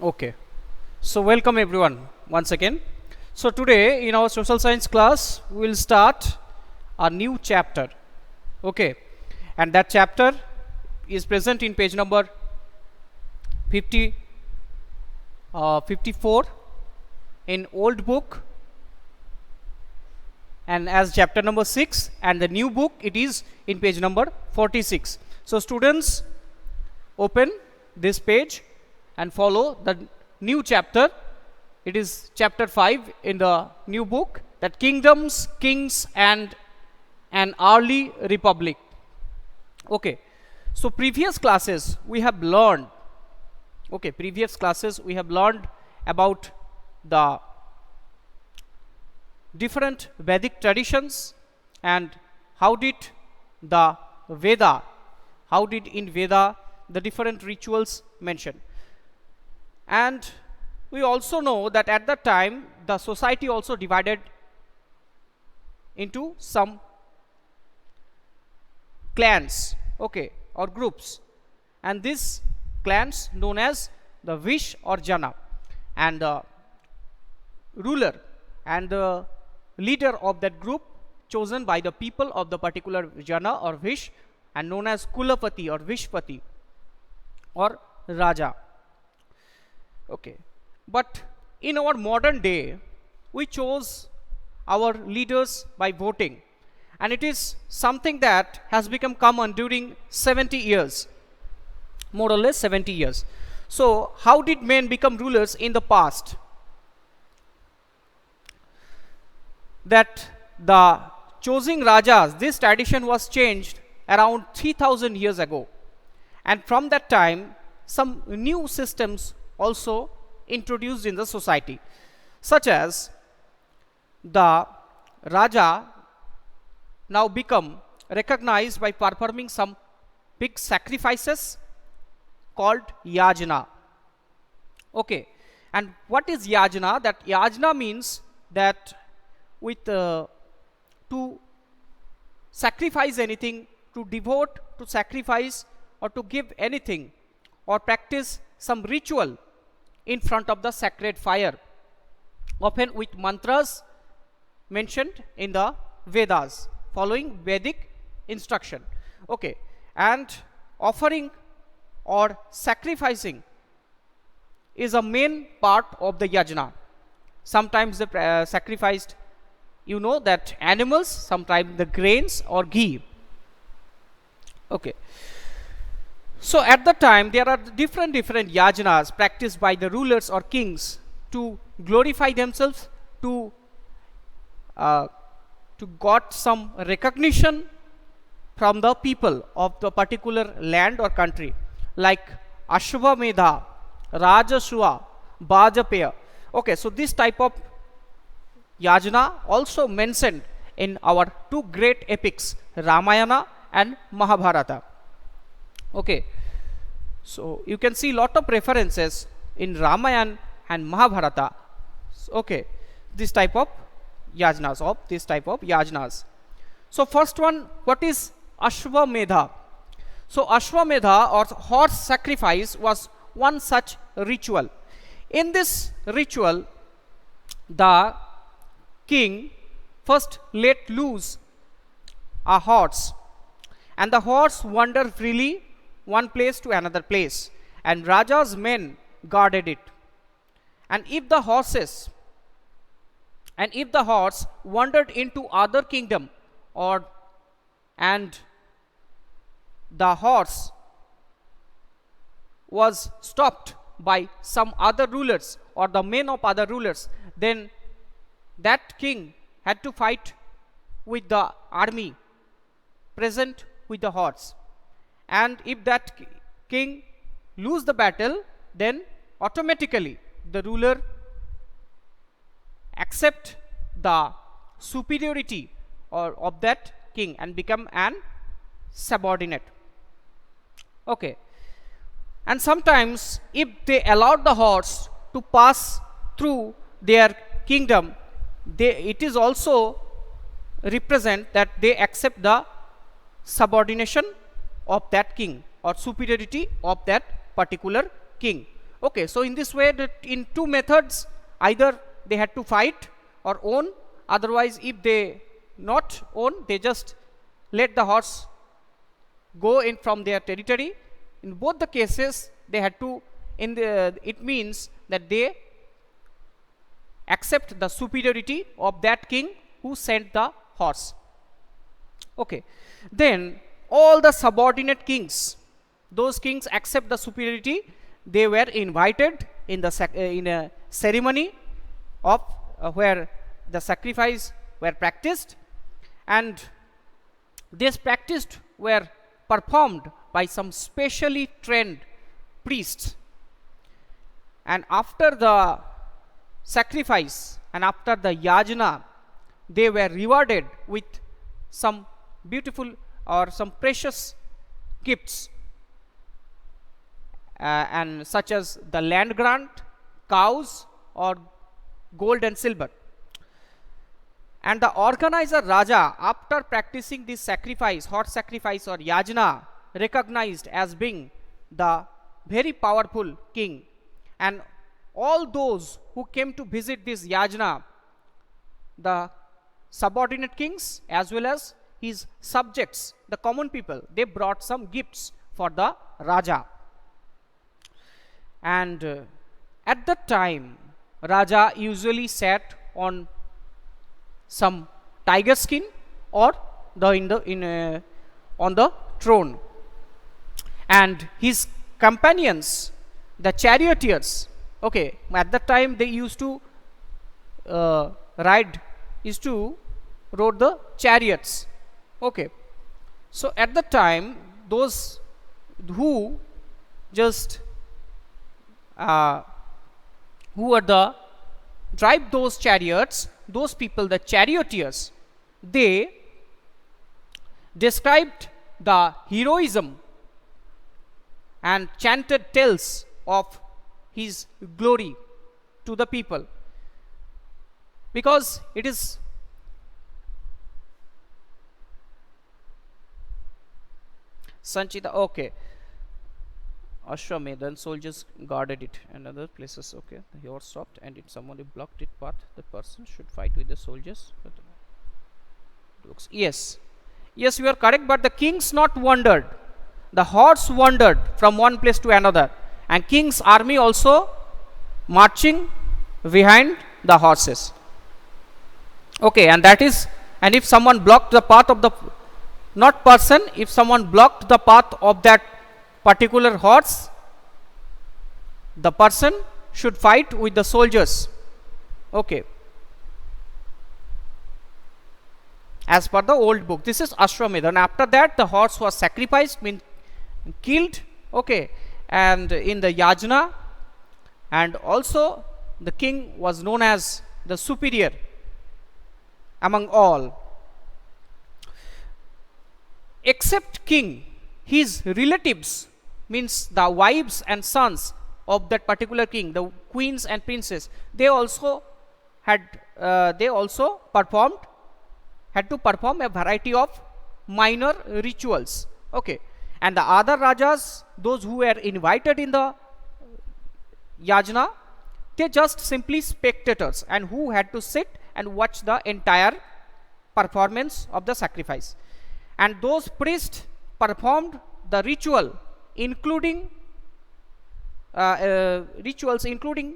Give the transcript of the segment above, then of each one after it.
Okay, so welcome everyone once again. So today in our social science class we will start a new chapter. Okay, and that chapter is present in page number 50 54 in old book, and as chapter number 6, and the new book it is in page number 46. So students, open this page and follow the new chapter. It is chapter 5 in the new book, that kingdoms, kings and an early republic. Okay, so previous classes we have learned about the different Vedic traditions and how did in Veda the different rituals mentioned. And we also know that at that time the society also divided into some clans, okay, or groups, and these clans known as the Vish or Jana, and the ruler and the leader of that group chosen by the people of the particular Jana or Vish and known as Kulapati or Vishpati or Raja. Okay, but in our modern day we chose our leaders by voting, and it is something that has become common during 70 years, more or less 70 years. So how did men become rulers in the past? That the choosing rajas, this tradition was changed around 3000 years ago, and from that time some new systems also introduced in the society, such as the Raja now become recognized by performing some big sacrifices called yajna. Okay, and what is yajna? That yajna means that with to sacrifice anything, to devote, to sacrifice, or to give anything, or practice some ritual in front of the sacred fire, often with mantras mentioned in the Vedas, following Vedic instruction. Okay, and offering or sacrificing is a main part of the yajna. Sometimes they sacrificed, you know, that animals, sometimes the grains or ghee. Okay, so at the time there are different yajnas practiced by the rulers or kings to glorify themselves, to got some recognition from the people of the particular land or country, like Ashwamedha, Rajasuya, Bajapaya. Okay, so this type of yajna also mentioned in our two great epics, Ramayana and Mahabharata. Okay, so you can see lot of references in Ramayana and Mahabharata. Okay, this type of yajnas. So first one, what is Ashwamedha? So Ashwamedha or horse sacrifice was one such ritual. In this ritual, the king first let loose a horse, and the horse wandered freely one place to another place, and Raja's men guarded it. And if the horse wandered into other kingdom, and the horse was stopped by some other rulers or the men of other rulers, then that king had to fight with the army present with the horse. And if that king lose the battle, then automatically the ruler accept the superiority of that king and become an subordinate. Okay, and sometimes if they allowed the horse to pass through their kingdom, it is also represent that they accept the subordination of that king or superiority of that particular king. Okay, so in this way, that in two methods, either they had to fight or own, otherwise if they not own, they just let the horse go in from their territory. In both the cases, they had to, it means that they accept the superiority of that king who sent the horse. Okay, then all the subordinate kings, those kings accept the superiority. They were invited in the in a ceremony of where the sacrifice were practiced, and this practiced were performed by some specially trained priests. And after the sacrifice and after the yajna, they were rewarded with some beautiful or some precious gifts, and such as the land grant, cows, or gold and silver. And the organizer Raja, after practicing this sacrifice, horse sacrifice or yajna, recognized as being the very powerful king. And all those who came to visit this yajna, the subordinate kings as well as his subjects, the common people, they brought some gifts for the Raja. And at that time, Raja usually sat on some tiger skin or on the throne, and his companions, the charioteers, okay, at that time they used to rode the chariots. Okay, so at the time, those who just who are the drive those chariots, those people, the charioteers, they described the heroism and chanted tales of his glory to the people, because it is Sanchita. Okay, Ashwamedhan soldiers guarded it and other places. Okay, the horse stopped, and if someone blocked it path, the person should fight with the soldiers. Yes, yes, you are correct. But the kings not wandered. The horse wandered from one place to another, and king's army also marching behind the horses. Okay, and that is, and if someone blocked the path of the not person, if someone blocked the path of that particular horse, the person should fight with the soldiers. Okay, as per the old book, this is Ashwamedha. And after that, the horse was sacrificed, means killed. Okay, and in the yajna, and also the king was known as the superior among all. Except king, his relatives, means the wives and sons of that particular king, the queens and princes, they also had had to perform a variety of minor rituals. Okay, and the other rajas, those who were invited in the yajna, they just simply spectators, and who had to sit and watch the entire performance of the sacrifice. And those priests performed the ritual, including rituals including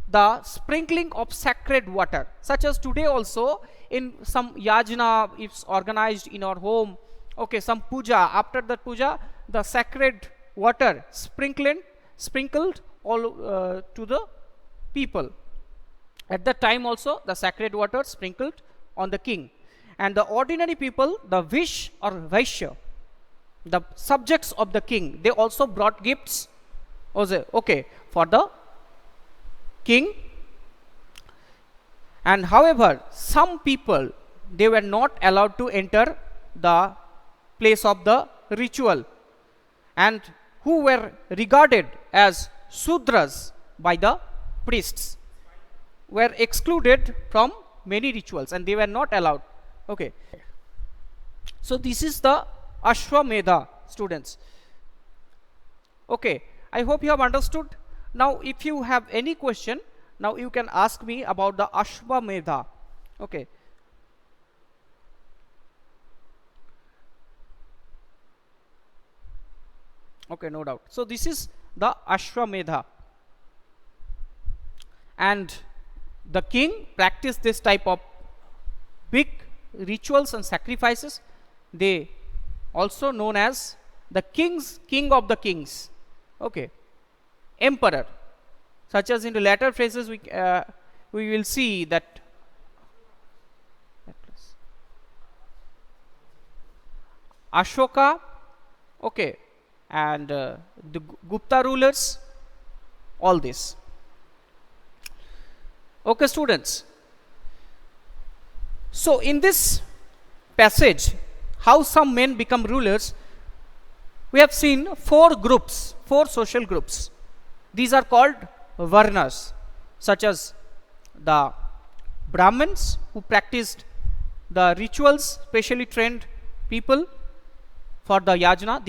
the sprinkling of sacred water, such as today also in some yajna, it's organized in our home. Okay, some puja, after that puja, the sacred water sprinkled all to the people. At that time also, the sacred water sprinkled on the king. And the ordinary people, the vish or vaishya, the subjects of the king, they also brought gifts, okay, for the king. And however, some people, they were not allowed to enter the place of the ritual, and who were regarded as Sudras by the priests, were excluded from many rituals, and they were not allowed. Okay, so this is the Ashwamedha, students. Okay, I hope you have understood Now, if you have any question, now you can ask me about the Ashwamedha. Okay. Okay, no doubt. So this is the Ashwamedha, and the king practiced this type of big rituals and sacrifices. They also known as the king of the kings. Okay, emperor. Such as in the latter phrases, we will see that Ashoka, okay, and the Gupta rulers, all this. Okay, students. So in this passage, how some men become rulers, we have seen four groups, four social groups. These are called Varnas, such as the Brahmins, who practiced the rituals, specially trained people for the yajna.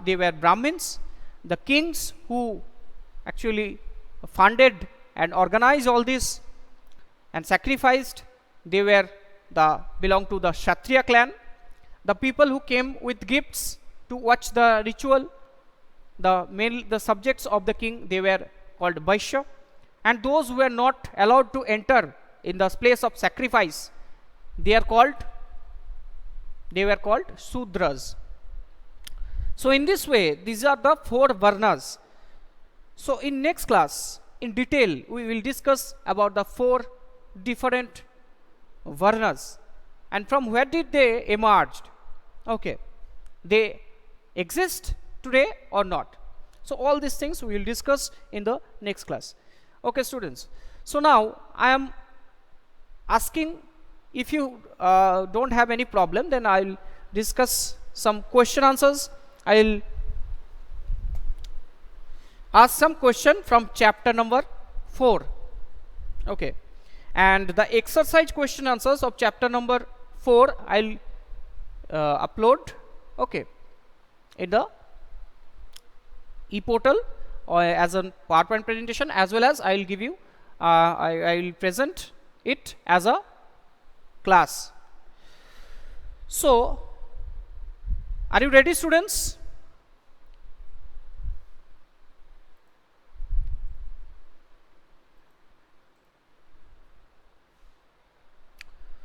They were Brahmins. The kings who actually funded and organized all this and sacrificed, they belonged to the Kshatriya clan. The people who came with gifts to watch the ritual, the subjects of the king, they were called Vaishya. And those who were not allowed to enter in the place of sacrifice, they were called Sudras. So in this way, these are the four Varnas. So in next class, in detail, we will discuss about the four different Varnas and from where did they emerged. Okay, they exist today or not. So all these things we will discuss in the next class. Okay, students. So now I am asking, if you don't have any problem, then I will discuss some question answers. I will ask some question from chapter number 4. Okay, and the exercise question answers of chapter number 4 I'll upload, okay, in the e-portal or as a PowerPoint presentation, as well as I will give you I will present it as a class. So are you ready, students?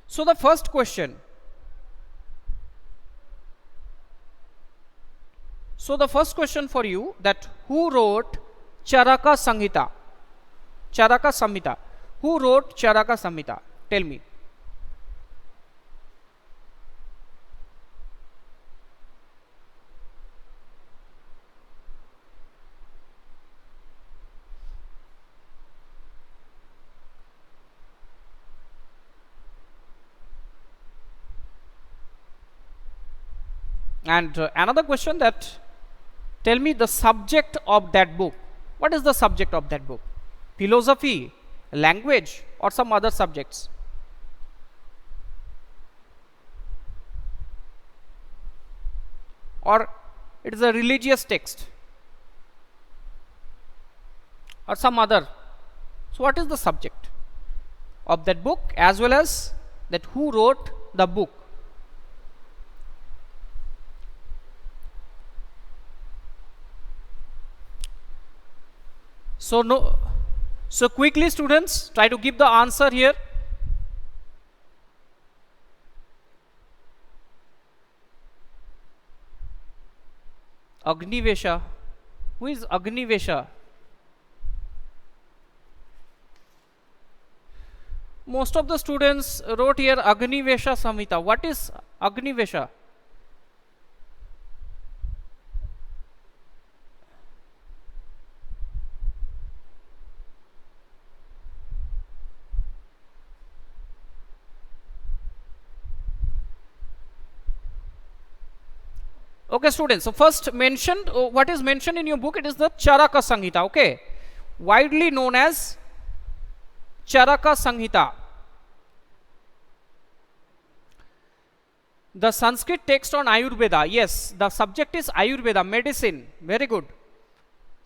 So the first question. So the first question for you, that who wrote Charaka Samhita? Charaka Samhita. Who wrote Charaka Samhita? Tell me. And another question, that tell me the subject of that book. What is the subject of that book? Philosophy, language, or some other subjects? Or it is a religious text or some other? So what is the subject of that book, as well as that who wrote the book? So quickly, students, try to give the answer here. Agnivesha. Who is Agnivesha? Most of the students wrote here Agnivesha Samhita. What is Agnivesha? Okay, students. So first mentioned, what is mentioned in your book? It is the Charaka Samhita. Okay, widely known as Charaka Samhita. The Sanskrit text on Ayurveda. Yes, the subject is Ayurveda, medicine. Very good.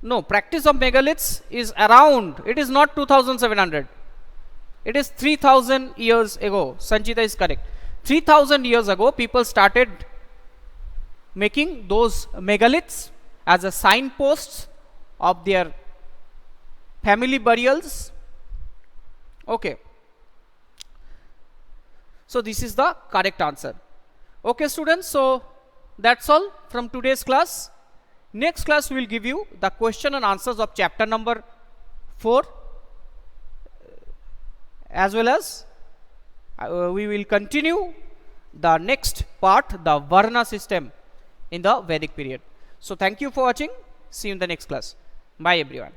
No, practice of megaliths is around, it is not 2700. It is 3000 years ago. Sanchita is correct. 3000 years ago, people started making those megaliths as a signposts of their family burials. Okay. So this is the correct answer. Okay, students. So that's all from today's class. Next class we will give you the question and answers of chapter number 4, as well as we will continue the next part, the Varna system in the Vedic period. So thank you for watching. See you in the next class. Bye everyone.